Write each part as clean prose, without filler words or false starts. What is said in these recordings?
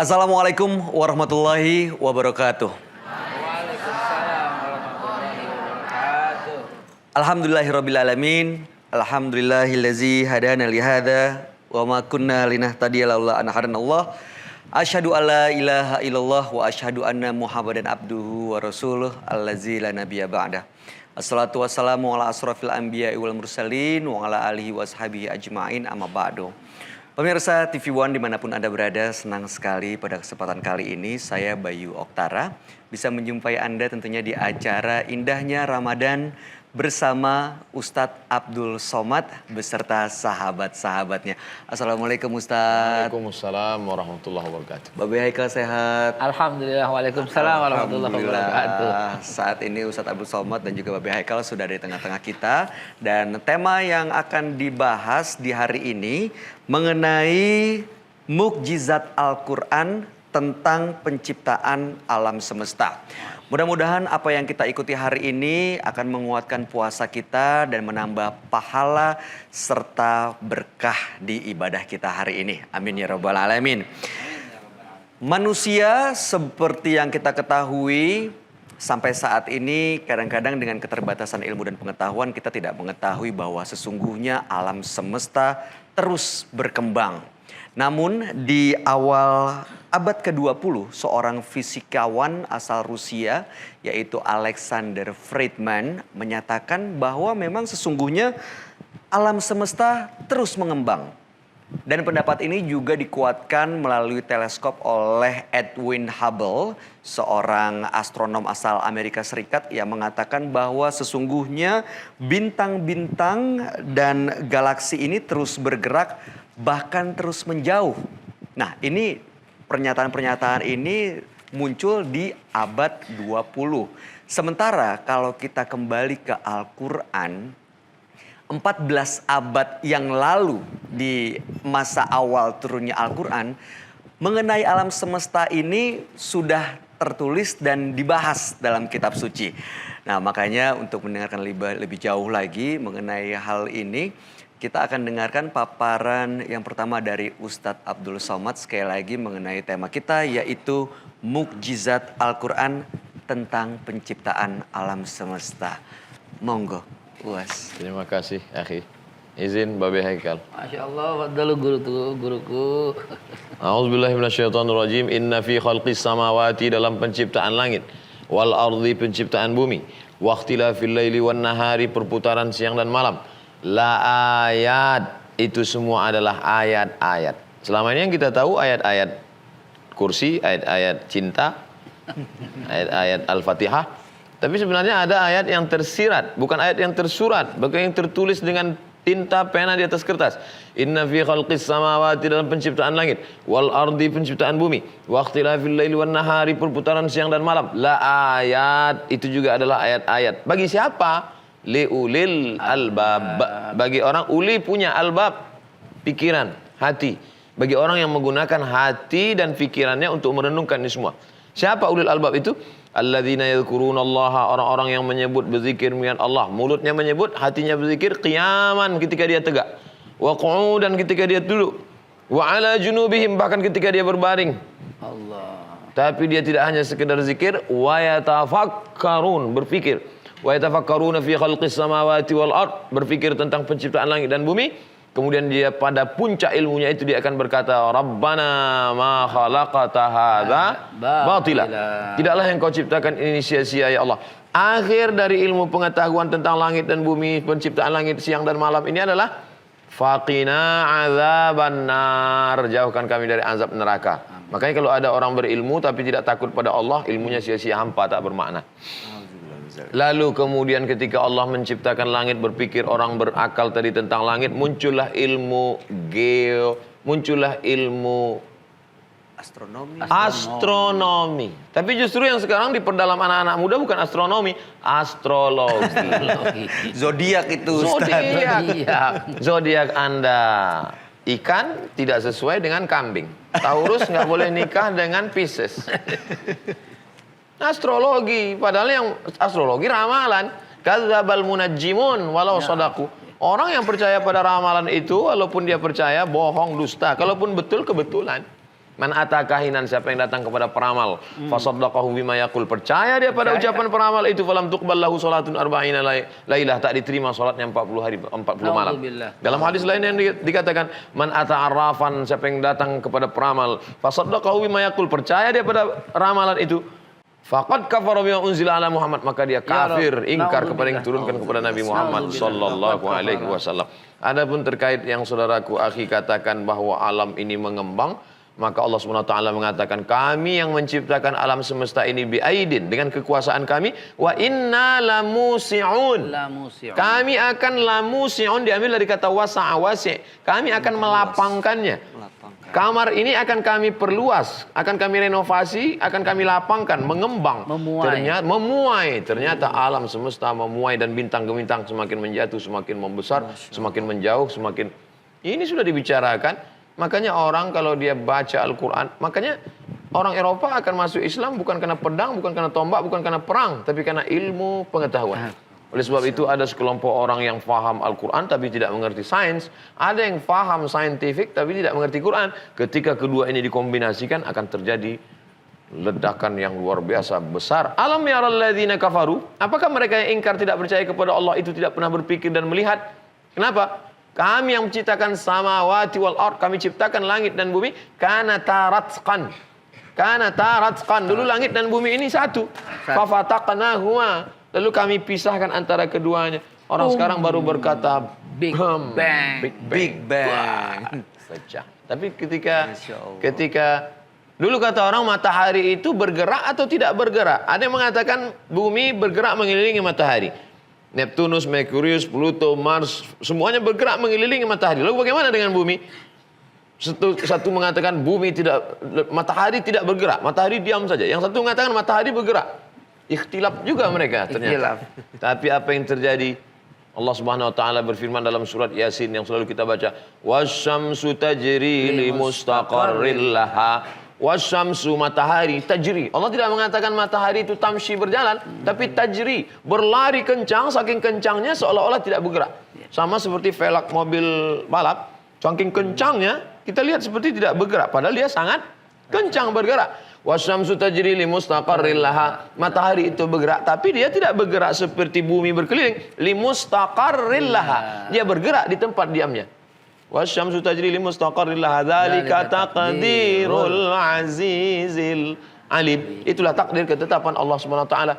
Assalamualaikum warahmatullahi wabarakatuh. Waalaikumsalam warahmatullahi wabarakatuh. Alhamdulillahirrabbilalamin. Alhamdulillahillazi hadana lihada wa ma kunna linahtadiya laula an hadanallah. Asyhadu alla ilaha illallah wa asyhadu anna Muhammadan abduhu wa rasuluh allazi la nabiyya ba'dah. Assalatu wassalamu ala asrafil anbiya'i wal mursalin wa ala alihi washabihi ajma'in amma ba'du. Pemirsa TV One dimanapun Anda berada, senang sekali pada kesempatan kali ini saya Bayu Oktara bisa menjumpai Anda tentunya di acara Indahnya Ramadan bersama Ustadz Abdul Somad beserta sahabat-sahabatnya. Assalamualaikum Ustadz. Waalaikumsalam warahmatullahi wabarakatuh. Babe Haikal sehat? Alhamdulillah, waalaikumsalam warahmatullahi wabarakatuh. Saat ini Ustadz Abdul Somad dan juga Babe Haikal sudah di tengah-tengah kita. Dan tema yang akan dibahas di hari ini mengenai mukjizat Al-Quran tentang penciptaan alam semesta. Mudah-mudahan apa yang kita ikuti hari ini akan menguatkan puasa kita dan menambah pahala serta berkah di ibadah kita hari ini. Amin ya rabbal alamin. Manusia seperti yang kita ketahui sampai saat ini kadang-kadang dengan keterbatasan ilmu dan pengetahuan kita tidak mengetahui bahwa sesungguhnya alam semesta terus berkembang. Namun di awal abad ke-20 seorang fisikawan asal Rusia yaitu Alexander Friedman menyatakan bahwa memang sesungguhnya alam semesta terus mengembang. Dan pendapat ini juga dikuatkan melalui teleskop oleh Edwin Hubble, seorang astronom asal Amerika Serikat yang mengatakan bahwa sesungguhnya bintang-bintang dan galaksi ini terus bergerak bahkan terus menjauh. Nah, ini pernyataan-pernyataan ini muncul di abad 20. Sementara kalau kita kembali ke Al-Quran, 14 abad yang lalu di masa awal turunnya Al-Quran, mengenai alam semesta ini sudah tertulis dan dibahas dalam kitab suci. Nah, makanya untuk mendengarkan lebih jauh lagi mengenai hal ini, kita akan dengarkan paparan yang pertama dari Ustadz Abdul Somad sekali lagi mengenai tema kita yaitu mukjizat Al-Quran tentang penciptaan alam semesta. Monggo, Uas. Terima kasih, akhi. Izin Babe Haikal. Masya Allah, fadlu guruku. A'udzubillahi minasyaitonirrajim. Inna fi khalqis samawati, dalam penciptaan langit, wal ardi, penciptaan bumi, waqtilafil laili wan nahari, perputaran siang dan malam, la ayat, itu semua adalah ayat-ayat. Selama ini yang kita tahu ayat-ayat kursi, ayat-ayat cinta, ayat-ayat Al-Fatihah. Tapi sebenarnya ada ayat yang tersirat, bukan ayat yang tersurat, bahkan yang tertulis dengan tinta pena di atas kertas. Inna fi khalqis samawati, dalam penciptaan langit, wal ardi, penciptaan bumi, waqtilafil laili wan nahari, perputaran siang dan malam, la ayat, itu juga adalah ayat-ayat. Bagi siapa? Liulil albab, bagi orang uli punya albab, pikiran, hati. Bagi orang yang menggunakan hati dan pikirannya untuk merenungkan ini semua. Siapa ulil albab itu? Alladzina yadhkurunallaha, orang-orang yang menyebut, berzikir mengingat Allah. Mulutnya menyebut, hatinya berzikir, qiyaman, ketika dia tegak, wa qu'udan, ketika dia duduk, wa ala junubihim, bahkan ketika dia berbaring. Allah. Tapi dia tidak hanya sekedar zikir, wa yatafakkarun, berfikir. Wa yatafakkaruna fi khalqis samawati wal ard, berfikir tentang penciptaan langit dan bumi. Kemudian dia pada puncak ilmunya itu dia akan berkata, Rabbana ma khalaqata hadza batila. Tidaklah yang kau ciptakan ini sia-sia ya Allah. Akhir dari ilmu pengetahuan tentang langit dan bumi, penciptaan langit siang dan malam ini adalah faqina azaban nar, jauhkan kami dari azab neraka. Makanya kalau ada orang berilmu tapi tidak takut pada Allah, ilmunya sia-sia, hampa, tak bermakna. Lalu kemudian ketika Allah menciptakan langit, berpikir orang berakal tadi tentang langit, muncullah ilmu muncullah ilmu astronomi. Tapi justru yang sekarang diperdalam anak-anak muda bukan astronomi, astrologi. Zodiak itu, Ustaz. Zodiak Anda. Ikan tidak sesuai dengan kambing. Taurus nggak boleh nikah dengan Pisces. Astrologi, padahal yang astrologi ramalan. Kadzdzabal munajjimun walau shadaku. Orang yang percaya pada ramalan itu, walaupun dia percaya, bohong, dusta. Kalaupun betul, kebetulan. Man atakahinan, siapa yang datang kepada peramal, fasaddaqahu bima yaqul, percaya dia pada ucapan peramal itu, falam tuqbal lahu salatun arba'ina lailah, tak diterima salatnya 40 hari 40 malam. Nauzubillah. Dalam hadis lain yang dikatakan, man ata'arrafan, siapa yang datang kepada peramal, fasaddaqahu bima yaqul, percaya dia pada ramalan itu, faqad kafara bima unzila ala Muhammad, maka dia kafir, ingkar kepada yang diturunkan kepada Nabi Muhammad sallallahu alaihi wasallam. Adapun terkait yang saudaraku akhi katakan bahwa alam ini mengembang, maka Allah SWT mengatakan, kami yang menciptakan alam semesta ini biaidin, dengan kekuasaan kami, wa inna lamusi'un. Kami akan lamusi'un, diambil dari kata wasa'a wasi'. Kami akan melapangkannya. Kamar ini akan kami perluas, akan kami renovasi, akan kami lapangkan, mengembang. Memuai. Ternyata alam semesta memuai dan bintang-bintang semakin menjatuh, semakin membesar, semakin menjauh, semakin... Ini sudah dibicarakan. Makanya orang kalau dia baca Al-Quran, makanya orang Eropa akan masuk Islam bukan karena pedang, bukan karena tombak, bukan karena perang, tapi karena ilmu pengetahuan. Oleh sebab itu ada sekelompok orang yang faham Al-Quran tapi tidak mengerti sains. Ada yang faham saintifik tapi tidak mengerti Quran. Ketika kedua ini dikombinasikan akan terjadi ledakan yang luar biasa besar. Alam yaral ladzina kafaru, apakah mereka yang ingkar tidak percaya kepada Allah itu tidak pernah berpikir dan melihat? Kenapa? Kami yang menciptakan samawati wal ard, kami ciptakan langit dan bumi, kana taratqan. Dulu langit dan bumi ini satu. Fafataqnahuma, lalu kami pisahkan antara keduanya. Orang sekarang baru berkata Big Bang. Big Bang. Pecah. Tapi ketika dulu kata orang matahari itu bergerak atau tidak bergerak. Ada yang mengatakan bumi bergerak mengelilingi matahari. Neptunus, Merkurius, Pluto, Mars, semuanya bergerak mengelilingi matahari. Lalu bagaimana dengan bumi? Satu mengatakan matahari tidak bergerak, matahari diam saja. Yang satu mengatakan matahari bergerak. Ikhtilaf juga mereka ternyata. Tapi apa yang terjadi? Allah Subhanahu wa taala berfirman dalam surat Yasin yang selalu kita baca, wasyamsu tajri li mustaqarril laha. Wasyamsu, matahari, tajri. Allah tidak mengatakan matahari itu tamshi, berjalan, tapi tajri, berlari kencang, saking kencangnya seolah-olah tidak bergerak. Sama seperti velg mobil balap, saking kencangnya kita lihat seperti tidak bergerak, padahal dia sangat kencang bergerak. Wasyamsu tajri li mustaqarril laha. Matahari itu bergerak, tapi dia tidak bergerak seperti bumi berkeliling. Li mustaqarril laha. Dia bergerak di tempat diamnya. Wasyamsu tajri li mustaqarril laha, dzalika taqdirul azizil alim. Itulah takdir ketetapan Allah Subhanahu wa taala.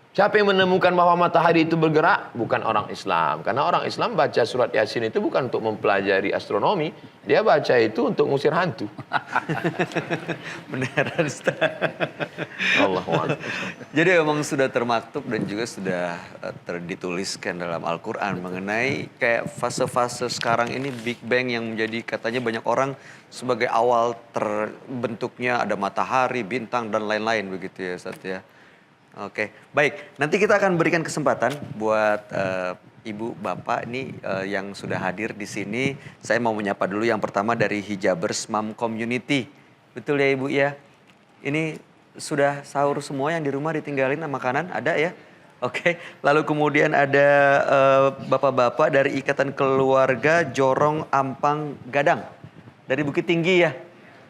Siapa yang menemukan bahwa matahari itu bergerak? Bukan orang Islam. Karena orang Islam baca surat Yasin itu bukan untuk mempelajari astronomi. Dia baca itu untuk ngusir hantu. Benar, Ustaz. Allahuakbar. Jadi memang sudah termaktub dan juga sudah dituliskan dalam Al-Quran mengenai kayak fase-fase sekarang ini Big Bang yang menjadi katanya banyak orang sebagai awal terbentuknya ada matahari, bintang dan lain-lain begitu ya Ustaz ya. Oke, baik. Nanti kita akan berikan kesempatan buat Ibu, Bapak ini yang sudah hadir di sini. Saya mau menyapa dulu yang pertama dari Hijabers Mom Community. Betul ya Ibu ya? Ini sudah sahur semua yang di rumah ditinggalin makanan? Ada ya? Oke, lalu kemudian ada Bapak-Bapak dari Ikatan Keluarga Jorong Ampang Gadang. Dari Bukit Tinggi ya?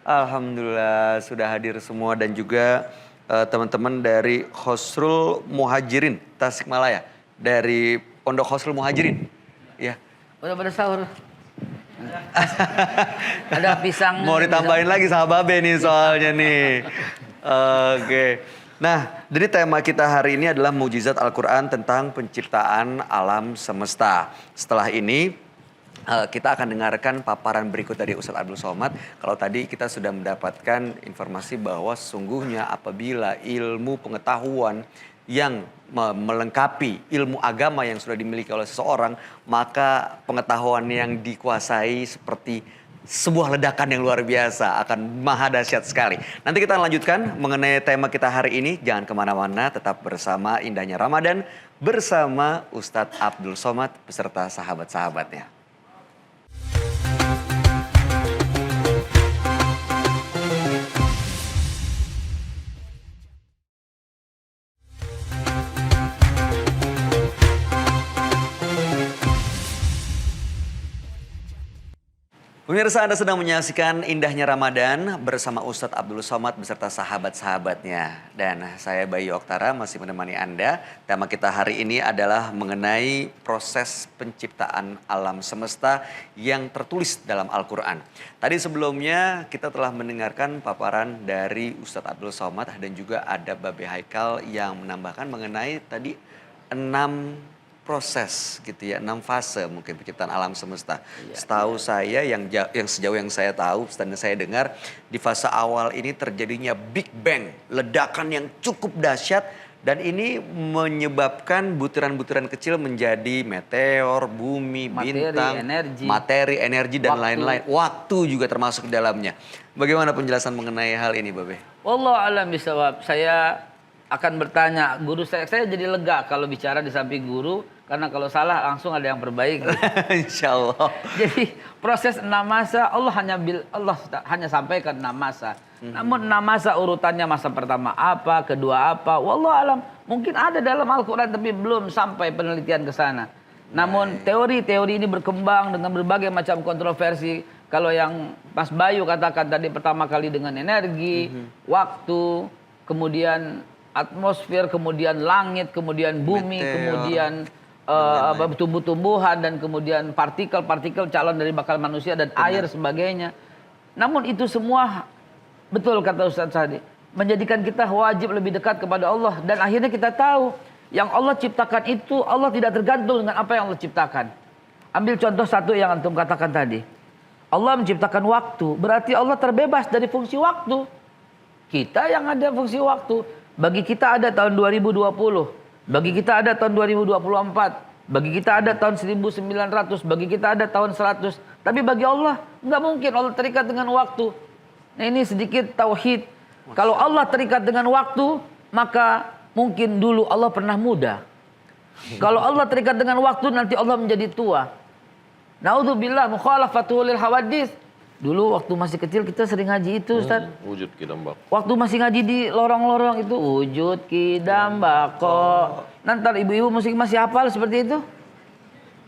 Alhamdulillah sudah hadir semua dan juga... teman-teman dari Khosrul Muhajirin Tasikmalaya, dari Pondok Khosrul Muhajirin ya. Udah pada sahur. Ada pisang. Mau ditambahin lagi sama Babe nih soalnya nih. Oke. Nah, jadi tema kita hari ini adalah mukjizat Al-Quran tentang penciptaan alam semesta. Setelah ini kita akan dengarkan paparan berikut dari Ustadz Abdul Somad. Kalau tadi kita sudah mendapatkan informasi bahwa sesungguhnya apabila ilmu pengetahuan yang melengkapi ilmu agama yang sudah dimiliki oleh seseorang, maka pengetahuan yang dikuasai seperti sebuah ledakan yang luar biasa, akan maha dahsyat sekali. Nanti kita lanjutkan mengenai tema kita hari ini. Jangan kemana-mana, tetap bersama Indahnya Ramadan bersama Ustadz Abdul Somad beserta sahabat-sahabatnya. Pemirsa, Anda sedang menyaksikan indahnya Ramadan bersama Ustadz Abdul Somad beserta sahabat-sahabatnya. Dan saya Bayu Oktara masih menemani Anda. Tema kita hari ini adalah mengenai proses penciptaan alam semesta yang tertulis dalam Al-Quran. Tadi sebelumnya kita telah mendengarkan paparan dari Ustadz Abdul Somad dan juga ada Babe Haikal yang menambahkan mengenai tadi 6 proses gitu ya, 6 fase mungkin penciptaan alam semesta. Setahu saya yang sejauh yang saya tahu dan saya dengar di fase awal ini terjadinya Big Bang, ledakan yang cukup dahsyat dan ini menyebabkan butiran-butiran kecil menjadi meteor, bumi, bintang, materi, energi dan lain-lain. Waktu juga termasuk di dalamnya. Bagaimana penjelasan mengenai hal ini, Babe? Wallahu a'lam bishawab. Saya akan bertanya, guru saya jadi lega kalau bicara di samping guru, karena kalau salah langsung ada yang perbaiki. Insya Allah. Jadi proses 6 masa Allah hanya sampaikan 6 masa. Namun 6 masa urutannya masa pertama apa, kedua apa, wallahu alam. Mungkin ada dalam Al-Quran tapi belum sampai penelitian ke sana. Namun teori-teori ini berkembang dengan berbagai macam kontroversi. Kalau yang Mas Bayu katakan tadi pertama kali dengan energi, waktu, kemudian atmosfer, kemudian langit, kemudian bumi, kemudian tumbuh-tumbuhan dan kemudian partikel-partikel calon dari bakal manusia dan air sebagainya. Namun itu semua betul kata Ustaz tadi, menjadikan kita wajib lebih dekat kepada Allah dan akhirnya kita tahu yang Allah ciptakan itu Allah tidak tergantung dengan apa yang Allah ciptakan. Ambil contoh satu yang antum katakan tadi. Allah menciptakan waktu, berarti Allah terbebas dari fungsi waktu. Kita yang ada fungsi waktu. Bagi kita ada tahun 2020. Bagi kita ada tahun 2024. Bagi kita ada tahun 1900. Bagi kita ada tahun 100. Tapi bagi Allah, nggak mungkin Allah terikat dengan waktu. Nah ini sedikit tauhid. Kalau Allah terikat dengan waktu, maka mungkin dulu Allah pernah muda. Kalau Allah terikat dengan waktu, nanti Allah menjadi tua. Naudzubillah mukhalafatul hawadis. Dulu waktu masih kecil kita sering ngaji itu, Ustaz. Wujud kidambak. Waktu masih ngaji di lorong-lorong itu wujud kidambako. Nanti ibu-ibu masih hafal seperti itu.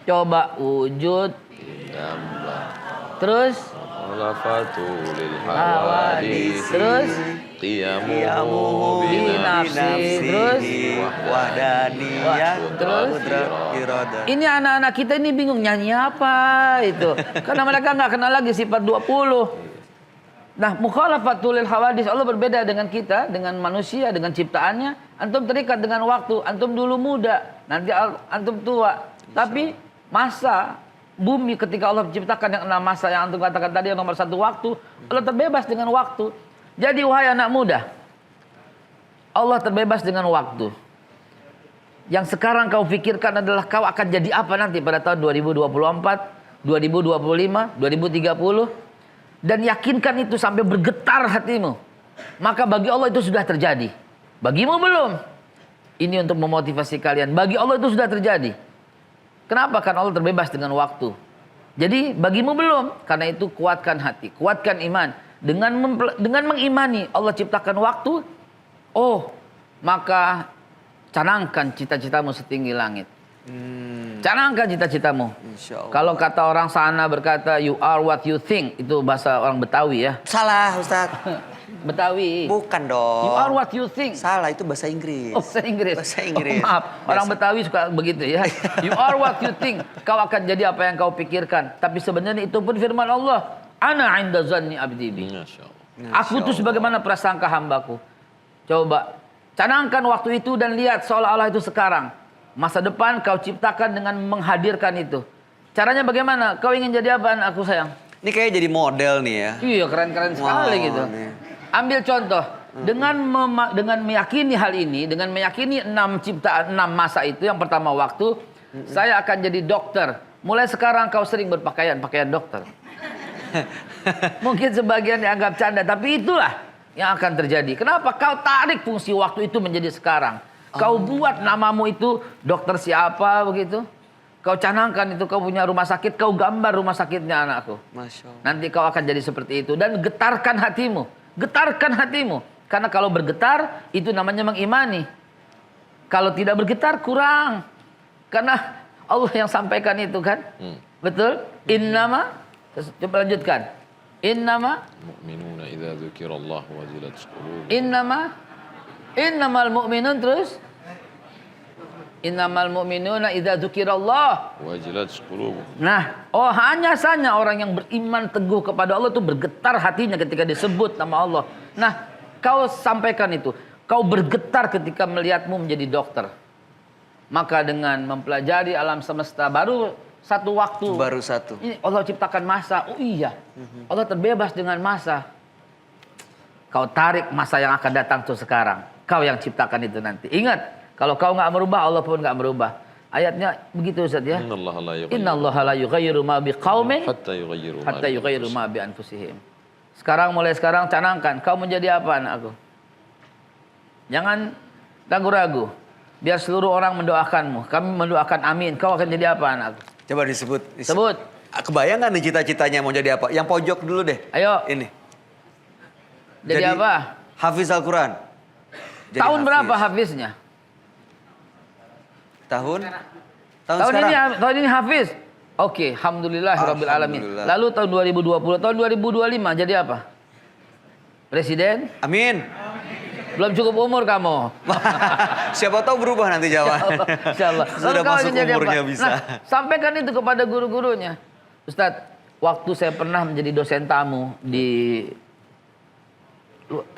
Coba wujud Kidambak. terus Mukhalafatul hawadis. terus qiyamuhu binafsi. Terus wahdaniyah, terus ini anak-anak kita ini bingung nyanyi apa itu. Karena mereka nggak kenal lagi sifat 20. Nah, mukhalafatul hawadis, Allah berbeda dengan kita, dengan manusia, dengan ciptaannya. Antum terikat dengan waktu, antum dulu muda, nanti antum tua. Tapi masa bumi ketika Allah menciptakan yang 6 masa yang antum katakan tadi yang nomor 1 waktu, Allah terbebas dengan waktu. Jadi wahai anak muda, Allah terbebas dengan waktu. Yang sekarang kau pikirkan adalah kau akan jadi apa nanti pada tahun 2024, 2025, 2030. Dan yakinkan itu sampai bergetar hatimu. Maka bagi Allah itu sudah terjadi. Bagimu belum. Ini untuk memotivasi kalian. Bagi Allah itu sudah terjadi. Kenapa? Karena Allah terbebas dengan waktu. Jadi bagimu belum. Karena itu kuatkan hati, kuatkan iman. Dengan mengimani Allah ciptakan waktu, maka canangkan cita-citamu setinggi langit. Canangkan cita-citamu. Kalau kata orang sana berkata, you are what you think. Itu bahasa orang Betawi ya. Salah, Ustaz. Betawi. Bukan dong. You are what you think. Salah, itu bahasa Inggris. Oh, bahasa Inggris. Bahasa Inggris. Maaf, orang Betawi suka begitu ya. You are what you think. Kau akan jadi apa yang kau pikirkan. Tapi sebenarnya itu pun firman Allah. Ana 'inda zanni 'abdi bi. Aku itu sebagaimana prasangka hambaku. Coba canangkan waktu itu dan lihat seolah-olah itu sekarang. Masa depan kau ciptakan dengan menghadirkan itu. Caranya bagaimana? Kau ingin jadi apa anakku sayang? Ini kayak jadi model nih ya. Iya, keren-keren sekali gitu. Nih. Ambil contoh. Dengan meyakini hal ini, dengan meyakini 6 ciptaan 6 masa itu, yang pertama waktu, saya akan jadi dokter. Mulai sekarang kau sering berpakaian dokter. Mungkin sebagian dianggap canda, tapi itulah yang akan terjadi. Kenapa? Kau tarik fungsi waktu itu menjadi sekarang. Kau buat namamu itu dokter siapa begitu. Kau canangkan itu kau punya rumah sakit, kau gambar rumah sakitnya anakku. Masya Allah. Nanti kau akan jadi seperti itu dan getarkan hatimu. Getarkan hatimu. Karena kalau bergetar itu namanya mengimani. Kalau tidak bergetar kurang. Karena Allah yang sampaikan itu kan. Betul? Innama Coba lanjutkan. Innama Mu'minuna idza dzukirallah wajilat qulubuhum. innamal mu'minun terus. Innamal mu'minuna idza dzukirallah. Wajilat qulubuhum. Nah, hanya saja orang yang beriman teguh kepada Allah itu bergetar hatinya ketika disebut nama Allah. Nah, kau sampaikan itu. Kau bergetar ketika melihatmu menjadi dokter. Maka dengan mempelajari alam semesta baru satu waktu. Baru satu. Ini Allah ciptakan masa. Oh iya. Allah terbebas dengan masa. Kau tarik masa yang akan datang tuh sekarang. Kau yang ciptakan itu nanti. Ingat. Kalau kau nggak merubah, Allah pun nggak merubah. Ayatnya begitu Ustaz ya. Innallaha la yughayyiru ma biqaumin hatta yughayyiru ma bi anfusihim. Mulai sekarang canangkan, kau menjadi apa anakku? Jangan ragu-ragu. Biar seluruh orang mendoakanmu. Kami mendoakan amin. Kau akan jadi apa anakku? Coba disebut. Sebut. Kebayang nggak nih cita-citanya mau jadi apa? Yang pojok dulu deh. Ayo. Ini. Jadi apa? Hafiz Al-Quran. Tahun berapa hafiznya? Tahun Tahun ini hafiz. Oke, alhamdulillahirabbil alamin. Lalu tahun 2020, tahun 2025 jadi apa? Presiden? Amin. Belum cukup umur kamu. Siapa tahu berubah nanti jawaban. Insyaallah. Sudah masuk umurnya bisa. Nah, sampaikan itu kepada guru-gurunya. Ustadz, waktu saya pernah menjadi dosen tamu di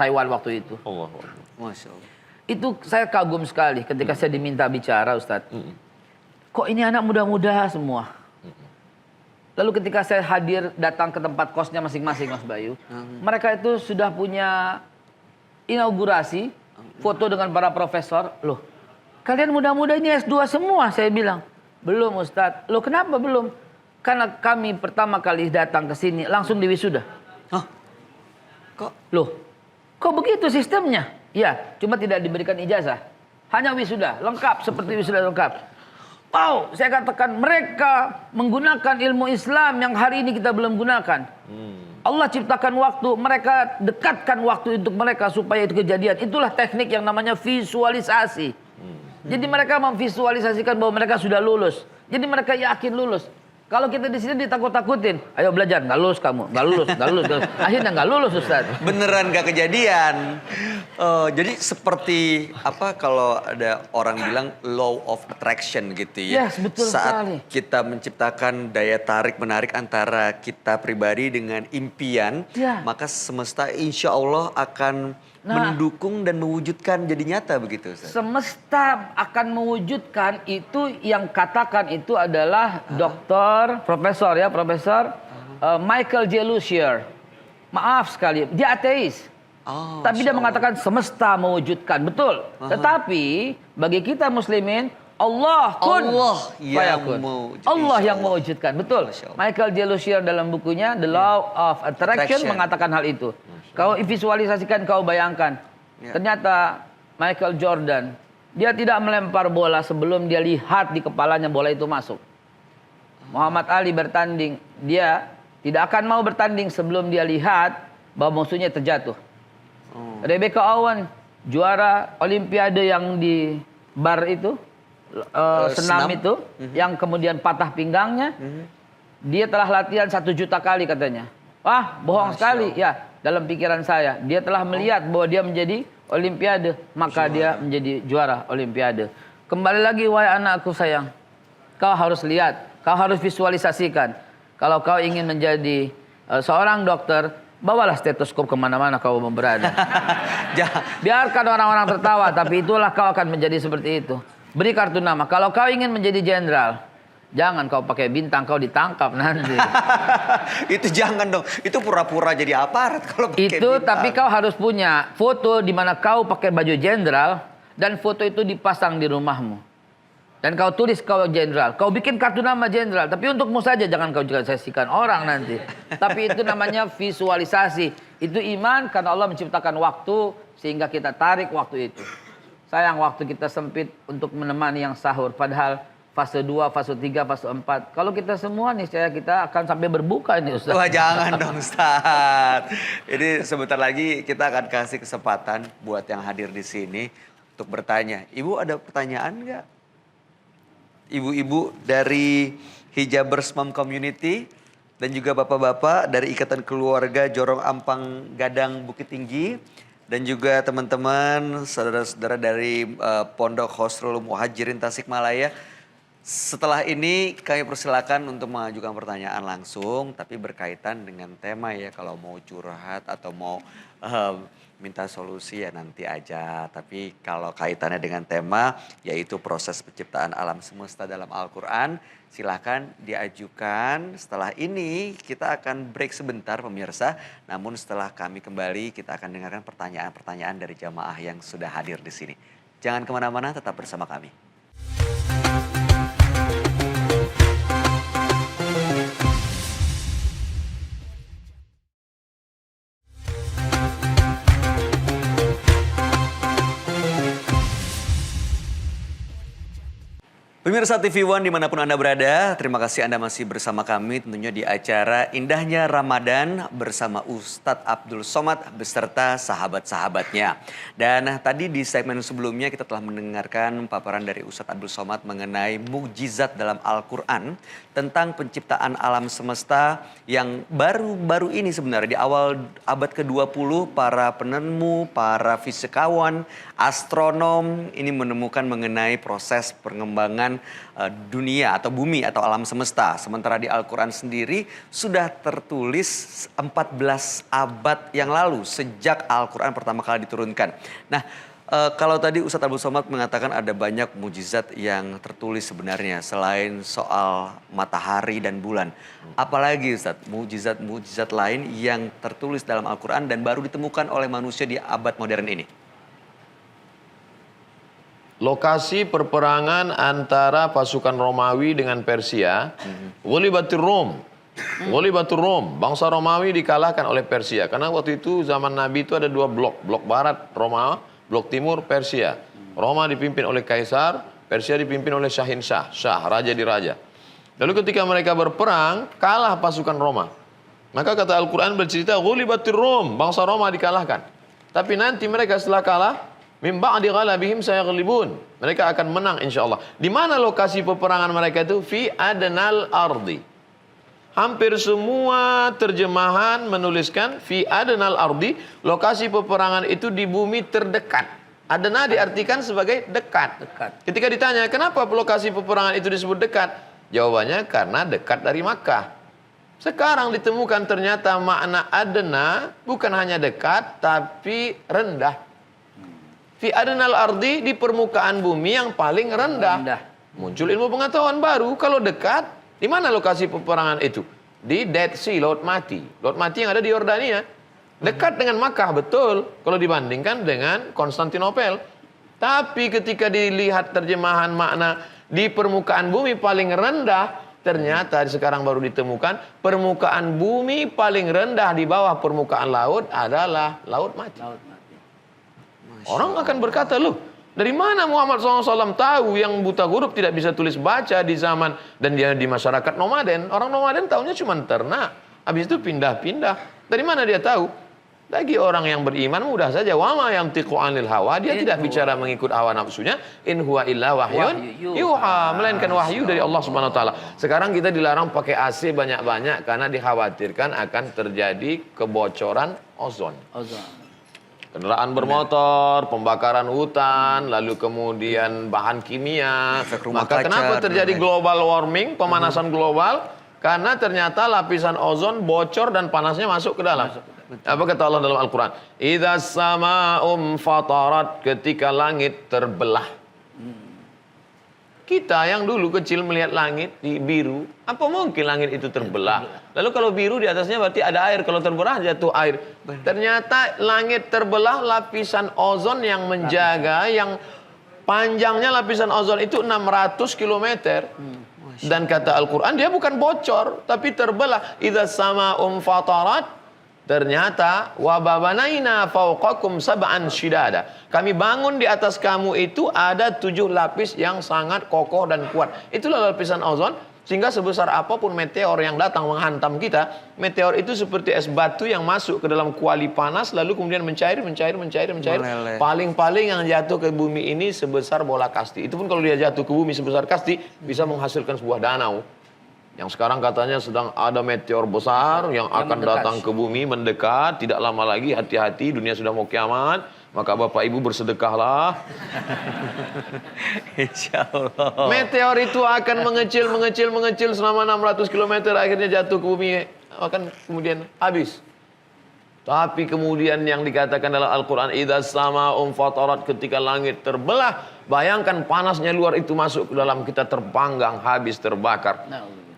Taiwan waktu itu. Allah. Masya Allah. Itu saya kagum sekali ketika saya diminta bicara Ustadz. Kok ini anak muda-muda semua? Lalu ketika saya hadir datang ke tempat kosnya masing-masing Mas Bayu. Mereka itu sudah punya inaugurasi. Foto dengan para profesor. Loh, kalian muda-muda ini S2 semua saya bilang. Belum Ustadz. Loh kenapa belum? Karena kami pertama kali datang ke sini langsung diwisuda. Hah? Kok? Loh, kok begitu sistemnya? Ya, cuma tidak diberikan ijazah. Hanya wisuda, lengkap seperti wisuda lengkap. Wow, saya katakan mereka menggunakan ilmu Islam yang hari ini kita belum gunakan. Allah ciptakan waktu, mereka dekatkan waktu untuk mereka supaya itu kejadian. Itulah teknik yang namanya visualisasi. Jadi mereka memvisualisasikan bahwa mereka sudah lulus. Jadi mereka yakin lulus. Kalau kita di sini ditakut-takutin, ayo belajar, nggak lulus kamu, nggak lulus. Akhirnya nggak lulus Ustaz. Beneran nggak kejadian. Jadi seperti apa kalau ada orang bilang law of attraction gitu ya. Yes, betul Saat sekali. kita menciptakan daya tarik menarik antara kita pribadi dengan impian, Ya. maka semesta insya Allah akan mendukung dan mewujudkan jadi nyata begitu Ustaz. Semesta akan mewujudkan itu yang katakan itu adalah Profesor Michael J. Lucier. Maaf sekali, dia ateis. Tapi dia mengatakan semesta mewujudkan, betul. Tetapi bagi kita muslimin, Allah yang mewujudkan, betul. Michael J. Lucier dalam bukunya The Law of Attraction mengatakan hal itu. Kau visualisasikan, kau bayangkan. Ternyata Michael Jordan, dia tidak melempar bola sebelum dia lihat di kepalanya bola itu masuk. Muhammad Ali bertanding, dia tidak akan mau bertanding sebelum dia lihat bahwa musuhnya terjatuh. Rebecca Owen, juara olimpiade yang di bar itu, senam itu, yang kemudian patah pinggangnya, dia telah latihan 1 juta kali katanya. Wah, bohong sekali. Ya, dalam pikiran saya, dia telah melihat bahwa dia menjadi olimpiade, maka dia menjadi juara olimpiade. Kembali lagi, wahai anakku sayang, kau harus lihat, kau harus visualisasikan. Kalau kau ingin menjadi seorang dokter, bawalah stetoskop kemana-mana kau berada. Biarkan orang-orang tertawa, tapi itulah kau akan menjadi seperti itu. Beri kartu nama. Kalau kau ingin menjadi jenderal, jangan kau pakai bintang, kau ditangkap nanti. Itu jangan dong. Itu pura-pura jadi aparat kalau pakai Itu bintang. tapi kau harus punya foto di mana kau pakai baju jenderal dan foto itu dipasang di rumahmu. Dan kau tulis kau jenderal. Kau bikin kartu nama jenderal, tapi untukmu saja, jangan kau juga saksikan orang nanti. Tapi itu namanya visualisasi. Itu iman karena Allah menciptakan waktu sehingga kita tarik waktu itu. Sayang waktu kita sempit untuk menemani yang sahur, padahal fase 2, fase 3, fase 4. Kalau kita semua nih, kita akan sampai berbuka ini Ustaz. Wah jangan dong Ustaz. Ini sebentar lagi kita akan kasih kesempatan buat yang hadir di sini untuk bertanya. Ibu ada pertanyaan nggak? Ibu-ibu dari Hijabers Mom Community dan juga bapak-bapak dari Ikatan Keluarga Jorong Ampang Gadang Bukit Tinggi, dan juga teman-teman saudara-saudara dari Pondok Hosrul Muhajirin Tasikmalaya. Setelah ini kami persilakan untuk mengajukan pertanyaan langsung, tapi berkaitan dengan tema ya. Kalau mau curhat atau mau minta solusi ya nanti aja. Tapi kalau kaitannya dengan tema yaitu proses penciptaan alam semesta dalam Al-Quran, silakan diajukan. Setelah ini kita akan break sebentar pemirsa. Namun setelah kami kembali kita akan dengarkan pertanyaan-pertanyaan dari jamaah yang sudah hadir di sini. Jangan kemana-mana, tetap bersama kami. Pemirsa TV One dimanapun Anda berada, terima kasih Anda masih bersama kami tentunya di acara Indahnya Ramadan bersama Ustadz Abdul Somad beserta sahabat-sahabatnya. Dan tadi di segmen sebelumnya kita telah mendengarkan paparan dari Ustadz Abdul Somad mengenai mukjizat dalam Al-Quran tentang penciptaan alam semesta yang baru-baru ini sebenarnya di awal abad ke-20 para penemu, para fisikawan, astronom ini menemukan mengenai proses pengembangan dunia atau bumi atau alam semesta. Sementara di Al-Quran sendiri sudah tertulis 14 abad yang lalu sejak Al-Quran pertama kali diturunkan. Nah, kalau tadi Ustadz Abdul Somad mengatakan ada banyak mujizat yang tertulis sebenarnya selain soal matahari dan bulan. Apalagi Ustadz, mujizat-mujizat lain yang tertulis dalam Al-Quran dan baru ditemukan oleh manusia di abad modern ini. Lokasi perperangan antara pasukan Romawi dengan Persia, Ghulibatir Rum. Ghulibatir Rum, bangsa Romawi dikalahkan oleh Persia. Karena waktu itu zaman Nabi itu ada dua blok. Blok barat Roma, blok timur Persia. Roma dipimpin oleh Kaisar, Persia dipimpin oleh Syahinsyah, Syah, raja di raja. Lalu ketika mereka berperang, kalah pasukan Roma. Maka kata Al-Quran bercerita, Ghulibatir Rum, bangsa Roma dikalahkan. Tapi nanti mereka setelah kalah, min ba'di ghalabihim sayaghlibun. Mereka akan menang insyaallah. Di mana lokasi peperangan mereka itu? Fi adnal ardi. Hampir semua terjemahan menuliskan fi adnal ardi, lokasi peperangan itu di bumi terdekat. Adna diartikan sebagai dekat. Ketika ditanya, kenapa lokasi peperangan itu disebut dekat? Jawabannya karena dekat dari Makkah. Sekarang ditemukan ternyata makna adna bukan hanya dekat tapi rendah. Fi adnal ardi, di permukaan bumi yang paling rendah. Muncul ilmu pengetahuan baru. Kalau dekat, di mana lokasi peperangan itu? Di Dead Sea, Laut Mati. Laut Mati yang ada di Yordania. Dekat dengan Makkah, betul. Kalau dibandingkan dengan Konstantinopel. Tapi ketika dilihat terjemahan makna di permukaan bumi paling rendah, ternyata sekarang baru ditemukan permukaan bumi paling rendah di bawah permukaan laut adalah Laut Mati. Orang akan berkata, loh, dari mana Muhammad SAW tahu yang buta huruf tidak bisa tulis baca di zaman dan dia di masyarakat nomaden? Orang nomaden tahunya cuma ternak, habis itu pindah-pindah. Dari mana dia tahu? Bagi orang yang beriman mudah saja. Wa ma yantiqu 'anil hawa, dia tidak bicara mengikut hawa nafsunya. In huwa illa wahyun yuha, melainkan wahyu dari Allah Subhanahu wa taala. Sekarang kita dilarang pakai AC banyak-banyak karena dikhawatirkan akan terjadi kebocoran ozon. Kendaraan bermotor, pembakaran hutan, lalu kemudian bahan kimia. Maka kenapa terjadi global warming, pemanasan global? Karena ternyata lapisan ozon bocor dan panasnya masuk ke dalam. Apa kata Allah dalam Al-Quran? Idza sama'um fatarat, ketika langit terbelah. Kita yang dulu kecil melihat langit di biru, apa mungkin langit itu terbelah? Lalu kalau biru di atasnya berarti ada air, kalau terbelah jatuh air. Ternyata langit terbelah, lapisan ozon yang menjaga, yang panjangnya lapisan ozon itu 600 km. Dan kata Al-Quran dia bukan bocor, tapi terbelah. Idza sama'um fatarat, ternyata wababanaina fauqakum sab'an shidada. Kami bangun di atas kamu itu ada 7 lapis yang sangat kokoh dan kuat. Itulah lapisan ozon, sehingga sebesar apapun meteor yang datang menghantam kita, meteor itu seperti es batu yang masuk ke dalam kuali panas lalu kemudian mencair. Paling-paling yang jatuh ke bumi ini sebesar bola kasti. Itu pun kalau dia jatuh ke bumi sebesar kasti bisa menghasilkan sebuah danau. Yang sekarang katanya sedang ada meteor besar yang akan mendekat. datang ke bumi, mendekat. Tidak lama lagi, hati-hati, dunia sudah mau kiamat. Maka Bapak Ibu bersedekahlah. Insya Allah. Meteor itu akan mengecil selama 600 km. Akhirnya jatuh ke bumi. Akan kemudian habis. Tapi kemudian yang dikatakan dalam Al-Quran, idza sama'un fatarat, ketika langit terbelah. Bayangkan panasnya luar itu masuk ke dalam, kita terpanggang, habis, terbakar.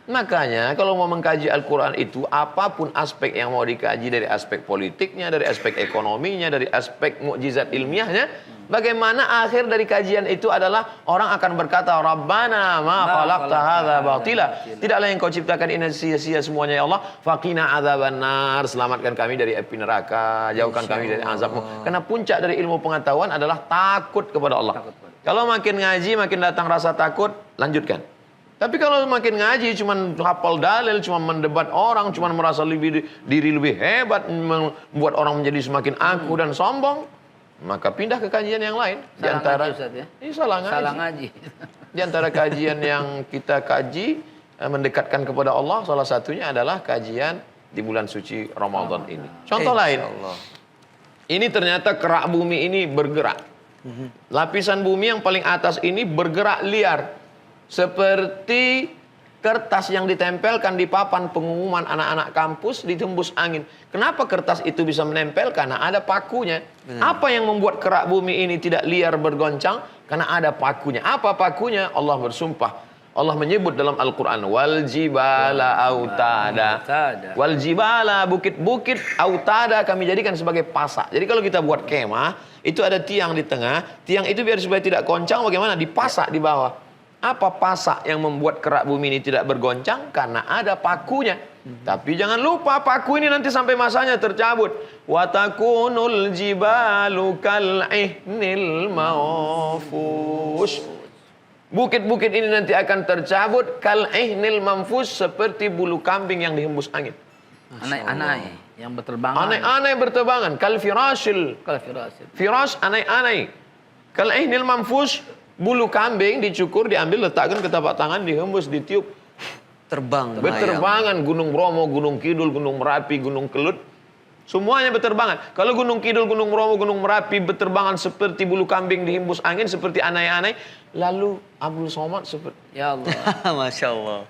Makanya kalau mau mengkaji Al-Quran itu, apapun aspek yang mau dikaji, dari aspek politiknya, dari aspek ekonominya, dari aspek mukjizat ilmiahnya, bagaimana akhir dari kajian itu adalah orang akan berkata, Rabbana ma khalaqta hadza batila. Tidaklah yang kau ciptakan ini sia-sia semuanya ya Allah. Faqina adzabannar, selamatkan kami dari api neraka, jauhkan kami dari azabmu. Karena puncak dari ilmu pengetahuan adalah takut kepada Allah. Kalau makin ngaji, makin datang rasa takut, lanjutkan. Tapi kalau makin ngaji, cuman hafal dalil, cuma mendebat orang, cuma merasa diri lebih hebat, membuat orang menjadi semakin aku dan sombong, maka pindah ke kajian yang lain. Di antara salah ngaji. Di antara kajian yang kita kaji mendekatkan kepada Allah, salah satunya adalah kajian di bulan suci Ramadan ini. Contoh lain. Ini ternyata kerak bumi ini bergerak. Lapisan bumi yang paling atas ini bergerak liar. Seperti kertas yang ditempelkan di papan pengumuman anak-anak kampus ditembus angin. Kenapa kertas itu bisa menempel? Karena ada pakunya. Apa yang membuat kerak bumi ini tidak liar bergoncang? Karena ada pakunya. Apa pakunya? Allah bersumpah. Allah menyebut dalam Al-Quran, wal jibala autada. Wal jibala, bukit-bukit, autada kami jadikan sebagai pasak. Jadi kalau kita buat kemah, itu ada tiang di tengah. Tiang itu biar supaya tidak goncang, bagaimana? Dipasak di bawah. Apa pasak yang membuat kerak bumi ini tidak bergoncang? Karena ada pakunya. Tapi jangan lupa paku ini nanti sampai masanya tercabut. Watakunul jibalu kal'ihnil mawfus. Bukit-bukit ini nanti akan tercabut kal'ihnil manfus, seperti bulu kambing yang dihembus angin. Anai-anai yang berterbangan. Anai-anai berterbangan. Kal firasil. Firas anai-anai. Kal'ihnil manfus. Bulu kambing dicukur, diambil, letakkan ke tapak tangan, dihembus, ditiup. Terbang. Berterbangan. Gunung Bromo, Gunung Kidul, Gunung Merapi, Gunung Kelut. Semuanya berterbangan. Kalau Gunung Kidul, Gunung Bromo, Gunung Merapi berterbangan seperti bulu kambing dihembus angin, seperti anai-anai. Lalu Abdul Somad seperti... Ya Allah. Masya Allah.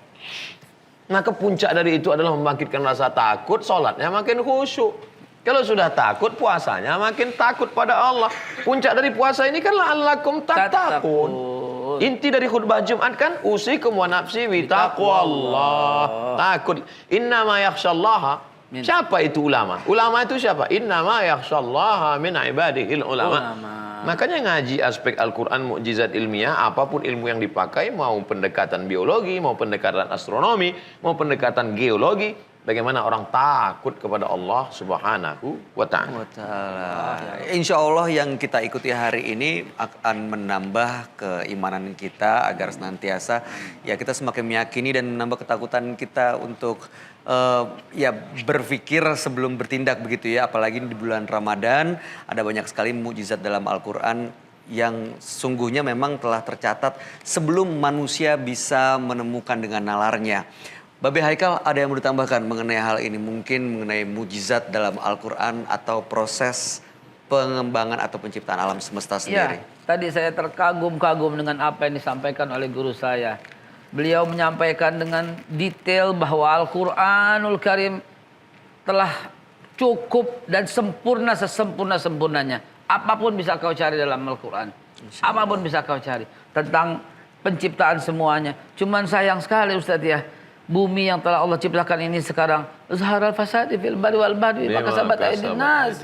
Maka puncak dari itu adalah membangkitkan rasa takut, sholatnya makin khusyuk. Kalau sudah takut, puasanya makin takut pada Allah. Puncak dari puasa ini kan la'allakum tattaqun. Inti dari khutbah Jumat kan, usikum wa nafsi bi taqwallah. Takut. Innama yakhsyallaha. Siapa itu ulama? Ulama itu siapa? Innama yakhsyallaha min ibadihil ulama. Makanya ngaji aspek Al-Quran, mukjizat ilmiah, apapun ilmu yang dipakai, mau pendekatan biologi, mau pendekatan astronomi, mau pendekatan geologi, bagaimana orang takut kepada Allah Subhanahu wa ta'ala. Insya Allah yang kita ikuti hari ini akan menambah keimanan kita agar senantiasa ya kita semakin meyakini dan menambah ketakutan kita untuk ya berpikir sebelum bertindak begitu ya. Apalagi di bulan Ramadan ada banyak sekali mukjizat dalam Al-Quran yang sungguhnya memang telah tercatat sebelum manusia bisa menemukan dengan nalarnya. Babe Haikal, ada yang mau ditambahkan mengenai hal ini? Mungkin mengenai mujizat dalam Al-Quran atau proses pengembangan atau penciptaan alam semesta sendiri. Ya, tadi saya terkagum-kagum dengan apa yang disampaikan oleh guru saya. Beliau menyampaikan dengan detail bahwa Al-Quranul Karim telah cukup dan sempurna sesempurna-sempurnanya. Apapun bisa kau cari dalam Al-Quran. Apapun bisa kau cari. Tentang penciptaan semuanya. Cuman sayang sekali Ustaz ya. Bumi yang telah Allah ciptakan ini sekarang zaharal fasadi fil bari wal bahri maka sabat aidin nas,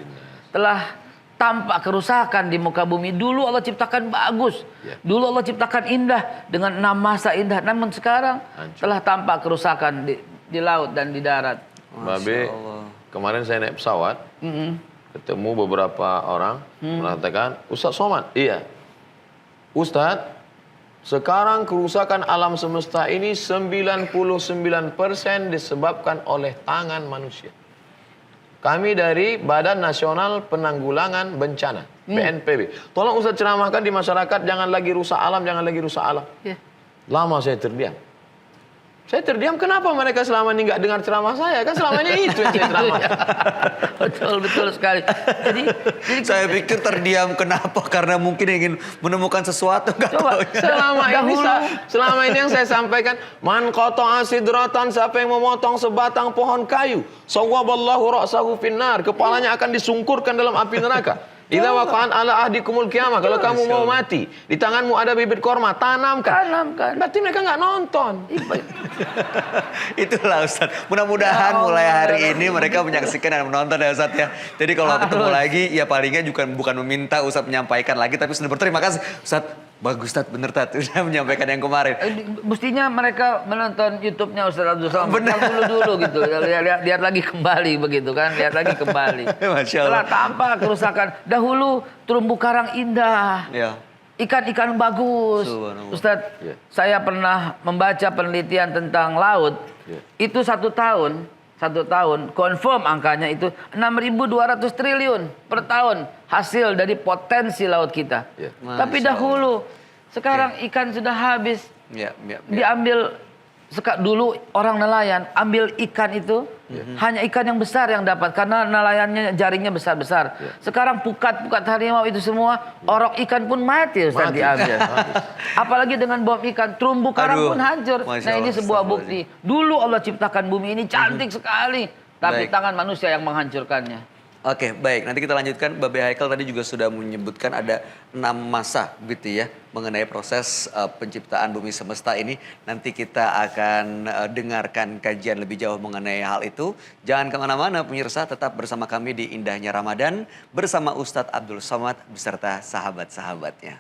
telah tampak kerusakan di muka bumi. Dulu Allah ciptakan bagus, dulu Allah ciptakan indah dengan masa indah, namun sekarang telah tampak kerusakan di laut dan di darat. Babe, kemarin saya naik pesawat, ketemu beberapa orang mengatakan, Ustaz Somad, iya Ustaz, sekarang kerusakan alam semesta ini 99% disebabkan oleh tangan manusia. Kami dari Badan Nasional Penanggulangan Bencana, BNPB. Tolong Ustaz ceramahkan di masyarakat, jangan lagi rusak alam, jangan lagi rusak alam. Lama saya terdiam. Saya terdiam, kenapa mereka selama ini nggak dengar ceramah saya? Kan selama ini itu yang saya ceramah. Betul sekali. Jadi Saya pikir terdiam kenapa? Karena mungkin ingin menemukan sesuatu. Nggak Coba, tahu. selama ini yang saya sampaikan, man qata'a sidratan, siapa yang memotong sebatang pohon kayu, sawwaballahu ra'sahu finnar, kepalanya akan disungkurkan dalam api neraka. Idza waqa'an ala ahdikumul qiyamah, kalau kamu mau mati, di tanganmu ada bibit korma, tanamkan. Berarti mereka nggak nonton. Itulah Ustaz. Mudah-mudahan mulai hari ini mereka menyaksikan dan menonton ya Ustaz ya. Jadi kalau ketemu lagi ya palingnya juga bukan meminta Ustaz menyampaikan lagi, tapi sudah berterima kasih Ustaz. Bagus Ustaz, bener Ustaz, sudah menyampaikan yang kemarin. Mestinya mereka menonton YouTube-nya Ustaz Abdul Somad. Benar. Dulu gitu. Lihat lagi kembali begitu kan. Lihat lagi kembali. Masya Allah. Setelah tampak kerusakan. Dahulu terumbu karang indah. Ya. Ikan-ikan bagus. Subhanallah. Ustadz, saya pernah membaca penelitian tentang laut. Itu satu tahun confirm angkanya itu 6.200 triliun per tahun hasil dari potensi laut kita. Tapi Masya dahulu, sekarang ikan sudah habis. Ya. Diambil dulu orang nelayan ambil ikan itu hanya ikan yang besar yang dapat karena nelayannya jaringnya besar-besar. Sekarang pukat harimau itu semua orok ikan pun mati Ustaz diambil. Apalagi dengan bom ikan, terumbu karang pun hancur. Nah ini sebuah bukti. Dulu Allah ciptakan bumi ini cantik sekali, tapi tangan manusia yang menghancurkannya. Oke, baik. Nanti kita lanjutkan. Babe Haikal tadi juga sudah menyebutkan ada 6 masa gitu ya mengenai proses penciptaan bumi semesta ini. Nanti kita akan dengarkan kajian lebih jauh mengenai hal itu. Jangan kemana-mana pemirsa, tetap bersama kami di Indahnya Ramadan bersama Ustadz Abdul Somad beserta sahabat-sahabatnya.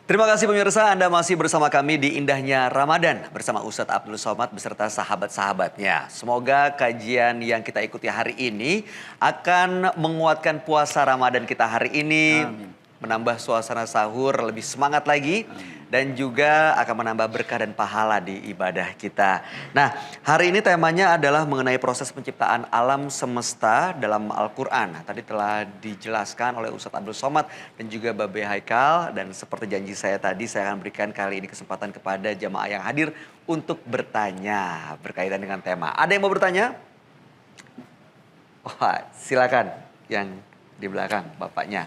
Terima kasih pemirsa, Anda masih bersama kami di Indahnya Ramadan bersama Ustadz Abdul Somad beserta sahabat-sahabatnya. Semoga kajian yang kita ikuti hari ini akan menguatkan puasa Ramadan kita hari ini. Amin. Menambah suasana sahur lebih semangat lagi. Dan juga akan menambah berkah dan pahala di ibadah kita. Nah, hari ini temanya adalah mengenai proses penciptaan alam semesta dalam Al-Quran. Tadi telah dijelaskan oleh Ustadz Abdul Somad dan juga Babe Haikal. Dan seperti janji saya tadi, saya akan berikan kali ini kesempatan kepada jamaah yang hadir untuk bertanya berkaitan dengan tema. Ada yang mau bertanya? Wah, silakan yang di belakang, bapaknya.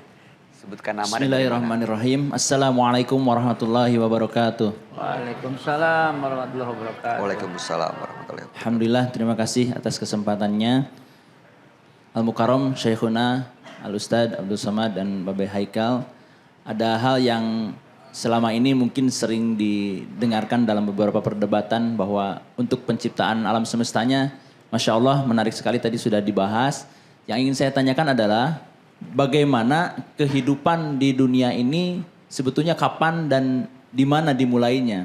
Sebutkan nama. Bismillahirrahmanirrahim. Assalamualaikum warahmatullahi wabarakatuh. Waalaikumsalam warahmatullahi wabarakatuh. Waalaikumsalam warahmatullahi wabarakatuh. Alhamdulillah, terima kasih atas kesempatannya. Al-Mukarram Syekhuna Al-Ustadz Abdul Somad dan Babe Haikal. Ada hal yang selama ini mungkin sering didengarkan dalam beberapa perdebatan bahwa untuk penciptaan alam semestanya, Masya Allah menarik sekali tadi sudah dibahas. Yang ingin saya tanyakan adalah bagaimana kehidupan di dunia ini sebetulnya kapan dan di mana dimulainya.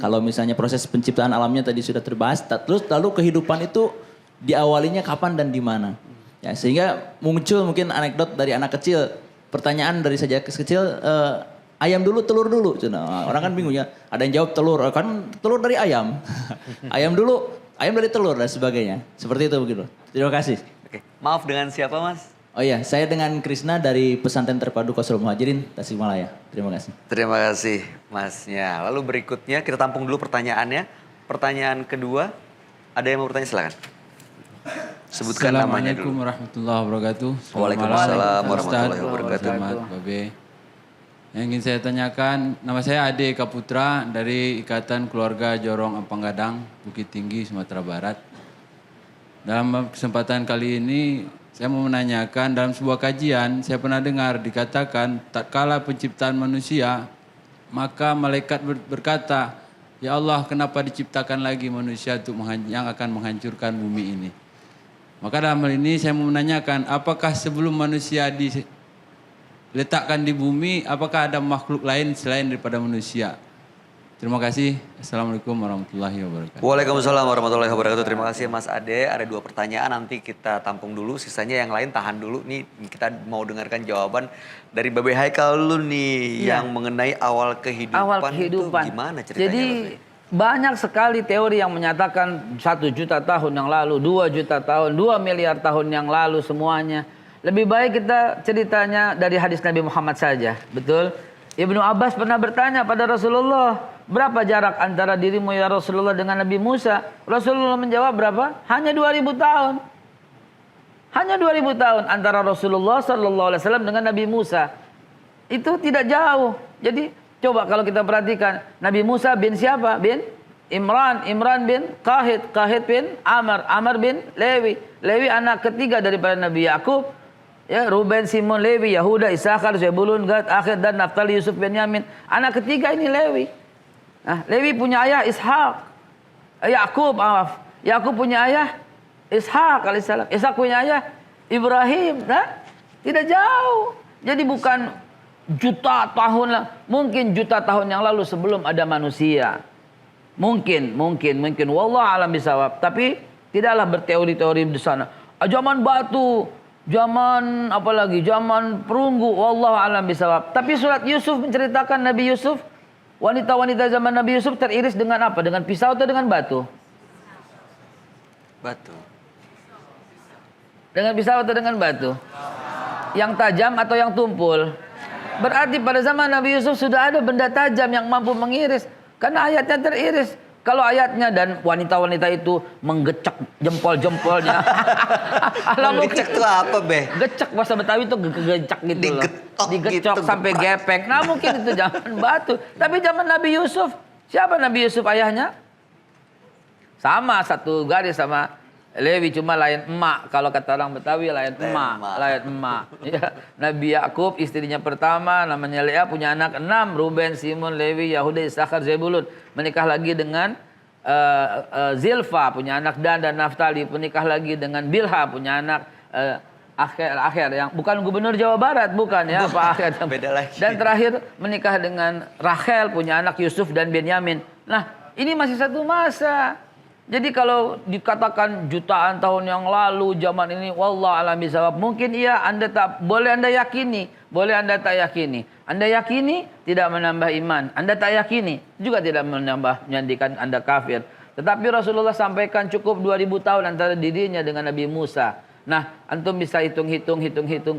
Kalau misalnya proses penciptaan alamnya tadi sudah terbahas, terus lalu kehidupan itu diawalinya kapan dan di mana. Ya, sehingga muncul mungkin anekdot dari anak kecil, pertanyaan dari sejak kecil, ayam dulu telur dulu. Nah, orang kan bingung ya, ada yang jawab telur, kan telur dari ayam. Ayam dulu, ayam dari telur dan sebagainya. Seperti itu begitu. Terima kasih. Oke, maaf dengan siapa Mas? Oh iya, saya dengan Krisna dari Pesantren Terpadu Qasrul Muhajirin, Tasikmalaya. Terima kasih. Terima kasih Masnya. Lalu berikutnya kita tampung dulu pertanyaannya. Pertanyaan kedua, ada yang mau bertanya silakan. Sebutkan namanya dulu. Assalamualaikum warahmatullahi wabarakatuh. Waalaikumsalam warahmatullahi wabarakatuh. Selamat Babe. Yang ingin saya tanyakan, nama saya Ade Kaputra dari Ikatan Keluarga Jorong Ampang Gadang, Bukit Tinggi, Sumatera Barat. Dalam kesempatan kali ini, saya mau menanyakan dalam sebuah kajian, saya pernah dengar dikatakan tatkala penciptaan manusia, maka malaikat berkata, ya Allah kenapa diciptakan lagi manusia untuk yang akan menghancurkan bumi ini. Maka dalam hal ini saya mau menanyakan, apakah sebelum manusia diletakkan di bumi, apakah ada makhluk lain selain daripada manusia? Terima kasih. Assalamualaikum warahmatullahi wabarakatuh. Waalaikumsalam warahmatullahi wabarakatuh. Terima kasih Mas Ade. Ada 2 pertanyaan, nanti kita tampung dulu. Sisanya yang lain tahan dulu. Nih kita mau dengarkan jawaban dari Babe Haikal dulu nih. Yang mengenai awal kehidupan itu gimana ceritanya? Jadi Babe? Banyak sekali teori yang menyatakan 1 juta tahun yang lalu, 2 juta tahun, 2 miliar tahun yang lalu semuanya. Lebih baik kita ceritanya dari hadis Nabi Muhammad saja. Betul? Ibnu Abbas pernah bertanya pada Rasulullah, berapa jarak antara dirimu ya Rasulullah dengan Nabi Musa? Rasulullah menjawab berapa? Hanya 2000 tahun. Hanya 2000 tahun antara Rasulullah SAW dengan Nabi Musa. Itu tidak jauh. Jadi coba kalau kita perhatikan, Nabi Musa bin siapa? Bin Imran, Imran bin Qahit, Qahit bin Amr, Amr bin Lewi. Lewi anak ketiga daripada Nabi Yakub. Ya, Ruben, Simon, Lewi, Yahuda, Isakhar, Zebulun, Gad, Akhir dan Naftali, Yusuf, Benyamin. Anak ketiga ini Lewi. Nah, Lewi punya ayah Ishak. Yakub, maaf. Yakub punya ayah Ishak alaihissalam. Ishak punya ayah Ibrahim. Nah, tidak jauh. Jadi bukan juta tahun lah. Mungkin juta tahun yang lalu sebelum ada manusia. Mungkin. Wallah alam bisawab. Tapi tidaklah berteori-teori di sana. Zaman batu, zaman apa lagi? Zaman perunggu. Wallah alam bisawab. Tapi surat Yusuf menceritakan Nabi Yusuf, wanita-wanita zaman Nabi Yusuf teriris dengan apa? Dengan pisau atau dengan batu? Batu. Dengan pisau atau dengan batu? Yang tajam atau yang tumpul? Berarti pada zaman Nabi Yusuf sudah ada benda tajam yang mampu mengiris. Karena ayatnya teriris. Kalau ayatnya dan wanita-wanita itu menggecek jempol-jempolnya. Gecek itu apa, Be? Gecek bahasa Betawi itu gegecek gitu loh. Digecok gitu, sampai gepek. Nah mungkin itu zaman batu. Tapi zaman Nabi Yusuf. Siapa Nabi Yusuf ayahnya? Sama satu garis sama Lewi, cuma lain emak. Kalau kata orang Betawi lain emak. Lain emak. Ya. Nabi Yakub istrinya pertama namanya Lea, punya anak 6. Ruben, Simon, Lewi, Yahuda, Isakhar, Zebulun. Menikah lagi dengan Zilfa, punya anak Dan dan Naftali. Menikah lagi dengan Bilha, punya anak akhir yang bukan gubernur Jawa Barat, bukan ya, Pak Akhir. Beda lagi. Dan terakhir menikah dengan Rachel, punya anak Yusuf dan Benyamin. Nah, ini masih satu masa. Jadi kalau dikatakan jutaan tahun yang lalu zaman ini, wallah alam bisawab, mungkin iya, Anda tak boleh, Anda yakini, boleh Anda tak yakini. Anda yakini tidak menambah iman, Anda tak yakini juga tidak menyandikan Anda kafir. Tetapi Rasulullah sampaikan cukup 2000 tahun antara dirinya dengan Nabi Musa. Nah, antum bisa hitung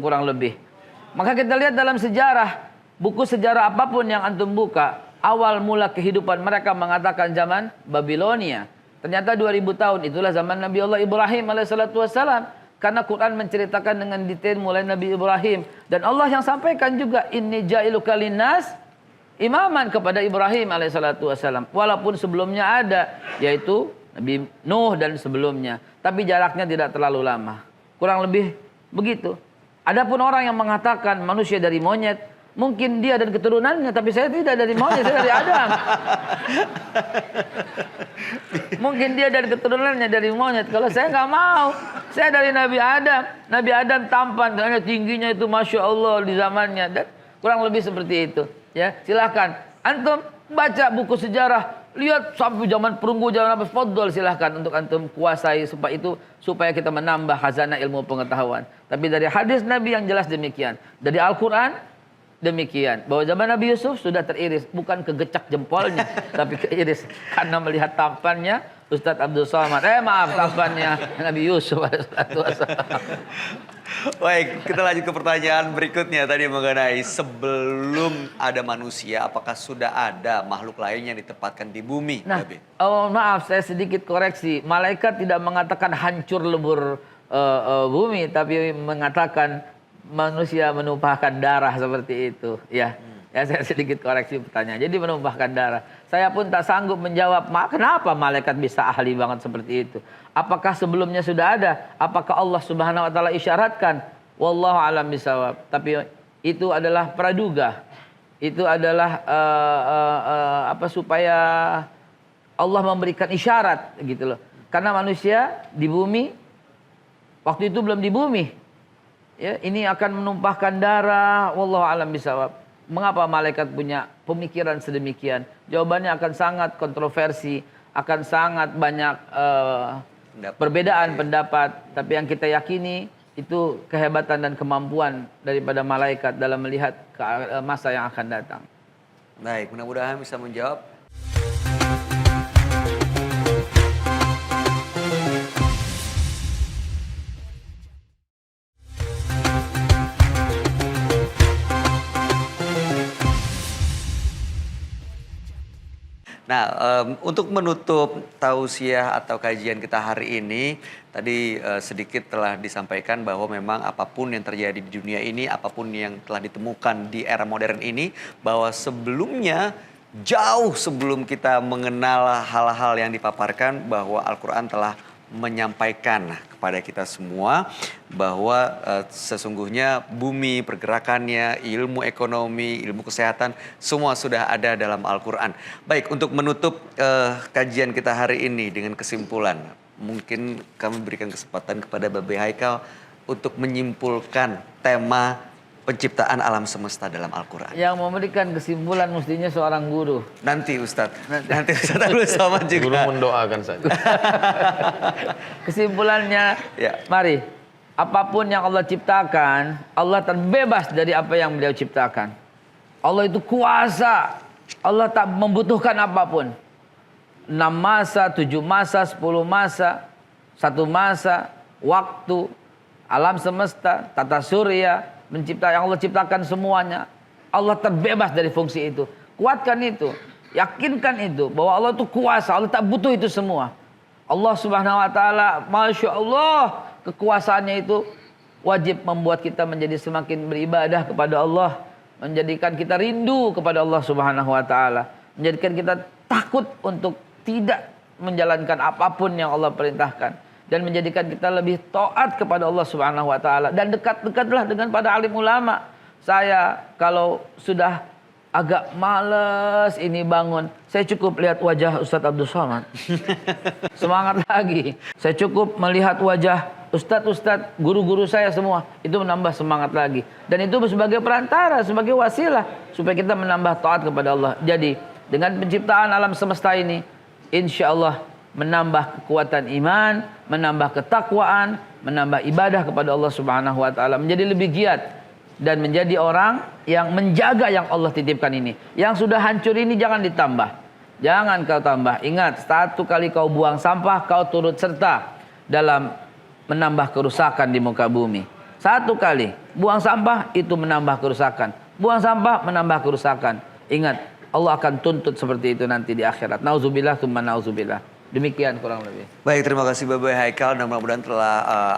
kurang lebih. Maka kita lihat dalam sejarah, buku sejarah apapun yang antum buka, awal mula kehidupan mereka mengatakan zaman Babilonia. Ternyata 2000 tahun itulah zaman Nabi Allah Ibrahim alaihissalatu wassalam. Karena Quran menceritakan dengan detail mulai Nabi Ibrahim. Dan Allah yang sampaikan juga, inni ja'iluka linnas imaman kepada Ibrahim alaihissalatu wassalam. Walaupun sebelumnya ada, yaitu Nabi Nuh dan sebelumnya. Tapi jaraknya tidak terlalu lama. Kurang lebih begitu. Adapun orang yang mengatakan manusia dari monyet, mungkin dia dan keturunannya, tapi saya tidak dari monyet, saya dari Adam. Mungkin dia dan keturunannya dari monyet. Kalau saya nggak mau, saya dari Nabi Adam. Nabi Adam tampan, karena tingginya itu masya Allah di zamannya. Dan kurang lebih seperti itu. Ya, silahkan. Antum baca buku sejarah, lihat sampai zaman perunggu, zaman apa, fadol silahkan untuk antum kuasai supaya kita menambah khazanah ilmu pengetahuan. Tapi dari hadis Nabi yang jelas demikian. Dari Al-Quran demikian, bahwa zaman Nabi Yusuf sudah teriris, bukan kegecak jempolnya, tapi keiris karena melihat tampannya Ustadz Abdul Somad. Tampannya Nabi Yusuf. Baik, kita lanjut ke pertanyaan berikutnya tadi mengenai sebelum ada manusia, apakah sudah ada makhluk lain yang ditempatkan di bumi? Nah, maaf saya sedikit koreksi. Malaikat tidak mengatakan hancur lebur bumi, tapi mengatakan manusia menumpahkan darah seperti itu, ya. Ya, saya sedikit koreksi pertanyaan. Jadi menumpahkan darah. Saya pun tak sanggup menjawab, kenapa malaikat bisa ahli banget seperti itu? Apakah sebelumnya sudah ada? Apakah Allah Subhanahu wa taala isyaratkan? Wallahu alam bisawab. Tapi itu adalah praduga. Itu adalah supaya Allah memberikan isyarat gitu loh. Karena manusia di bumi waktu itu belum di bumi. Ya, ini akan menumpahkan darah, wallahu alam bisawab. Mengapa malaikat punya pemikiran sedemikian? Jawabannya akan sangat kontroversi, akan sangat banyak perbedaan pendapat. Tapi yang kita yakini itu kehebatan dan kemampuan daripada malaikat dalam melihat masa yang akan datang. Baik, mudah-mudahan bisa menjawab. Nah, untuk menutup tausiah atau kajian kita hari ini, tadi sedikit telah disampaikan bahwa memang apapun yang terjadi di dunia ini, apapun yang telah ditemukan di era modern ini, bahwa sebelumnya, jauh sebelum kita mengenal hal-hal yang dipaparkan, bahwa Al-Quran telah menyampaikan kepada kita semua bahwa sesungguhnya bumi, pergerakannya, ilmu ekonomi, ilmu kesehatan, semua sudah ada dalam Al-Quran. Baik, untuk menutup kajian kita hari ini dengan kesimpulan, mungkin kami berikan kesempatan kepada Babe Haikal untuk menyimpulkan tema penciptaan alam semesta dalam Al-Quran. Yang memberikan kesimpulan mestinya seorang guru. Nanti Ustadz, nanti Ustadz Abdul Somad juga. Guru mendoakan saja. Kesimpulannya, Ya. mari, apapun yang Allah ciptakan, Allah terbebas dari apa yang beliau ciptakan. Allah itu kuasa, Allah tak membutuhkan apapun. 6 masa, 7 masa, 10 masa, 1 masa, waktu, alam semesta, tata surya, yang Allah ciptakan semuanya. Allah terbebas dari fungsi itu. Kuatkan itu. Yakinkan itu. Bahwa Allah itu kuasa. Allah tak butuh itu semua. Allah subhanahu wa ta'ala. Masya Allah. Kekuasaannya itu wajib membuat kita menjadi semakin beribadah kepada Allah. Menjadikan kita rindu kepada Allah subhanahu wa ta'ala. Menjadikan kita takut untuk tidak menjalankan apapun yang Allah perintahkan. Dan menjadikan kita lebih taat kepada Allah Subhanahu wa taala dan dekat-dekatlah dengan para alim ulama. Saya kalau sudah agak males ini bangun, saya cukup lihat wajah Ustadz Abdul Somad. Semangat lagi. Saya cukup melihat wajah ustadz-ustadz, guru-guru saya semua, itu menambah semangat lagi. Dan itu sebagai perantara, sebagai wasilah supaya kita menambah taat kepada Allah. Jadi, dengan penciptaan alam semesta ini, insya Allah menambah kekuatan iman, menambah ketakwaan, menambah ibadah kepada Allah Subhanahu wa taala, menjadi lebih giat dan menjadi orang yang menjaga yang Allah titipkan ini. Yang sudah hancur ini jangan ditambah. Jangan kau tambah. Ingat, 1 kali kau buang sampah, kau turut serta dalam menambah kerusakan di muka bumi. 1 kali buang sampah itu menambah kerusakan. Buang sampah menambah kerusakan. Ingat, Allah akan tuntut seperti itu nanti di akhirat. Nauzubillah tsumma nauzubillah. Demikian kurang lebih. Baik, terima kasih Babe Haikal dan mudah-mudahan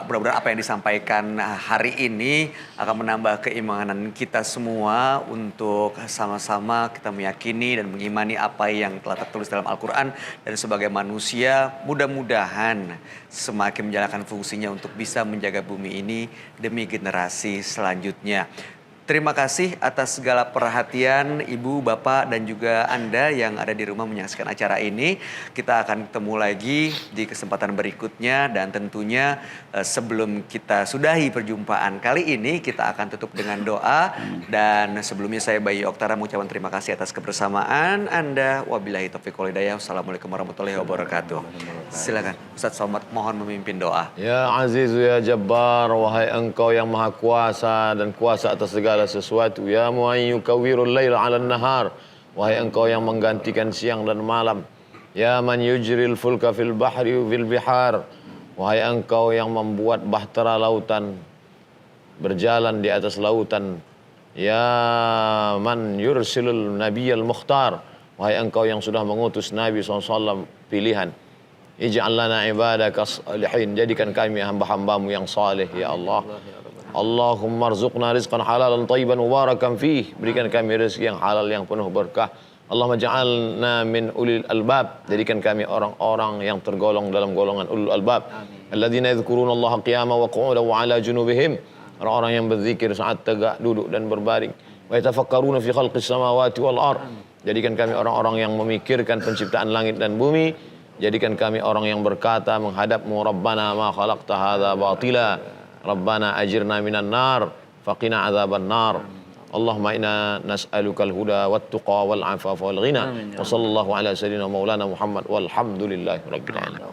mudah-mudahan apa yang disampaikan hari ini akan menambah keimanan kita semua untuk sama-sama kita meyakini dan mengimani apa yang telah tertulis dalam Al-Quran, dan sebagai manusia mudah-mudahan semakin menjalankan fungsinya untuk bisa menjaga bumi ini demi generasi selanjutnya. Terima kasih atas segala perhatian Ibu, Bapak, dan juga Anda yang ada di rumah menyaksikan acara ini. Kita akan ketemu lagi di kesempatan berikutnya, dan tentunya sebelum kita sudahi perjumpaan kali ini, kita akan tutup dengan doa. Dan sebelumnya saya Bayu Oktara mengucapkan terima kasih atas kebersamaan Anda. Wabillahi taufiq wal hidayah. Wassalamualaikum warahmatullahi wabarakatuh. Silakan Ustadz Somad, mohon memimpin doa. Ya Azizu ya Jabbar, wahai Engkau yang Maha Kuasa dan kuasa atas segala sesuatu. Ya Mu'ayyu kawirul lail 'alan nahar, wahai Engkau yang menggantikan siang dan malam. Ya man yujril fulka fil bahri fil bihar, wahai Engkau yang membuat bahtera lautan berjalan di atas lautan. Ya man yursilul nabiyyal mukhtar, wahai Engkau yang sudah mengutus Nabi SAW pilihan. Ij'al lana ibadaka salihin, jadikan kami hamba-hambamu yang saleh ya Allah. Allahumma rzuqna rizqan halalan tayyiban mubarakan fih, berikan kami rezeki yang halal yang penuh berkah. Allahumma ja'alna min ulil albab, jadikan kami orang-orang yang tergolong dalam golongan ulul albab. Alladzina yadhkuruna Allah qiyaman wa qu'udan wa 'ala junubihim, orang-orang yang berzikir saat tegak, duduk dan berbaring. Wa yatafakkaruna fi khalqis samawati wal ard, jadikan kami orang-orang yang memikirkan penciptaan langit dan bumi. Jadikan kami orang yang berkata menghadap-Mu, Rabbana ma khalaqta hadza batila, Rabbana ajirna minan nar, faqina adzaban nar. Allahumma inna nas'alukal huda wat tuqa wal afafa wal ghina. Wa sallallahu ala sayyidina maulana Muhammad walhamdulillahi rabbil alamin.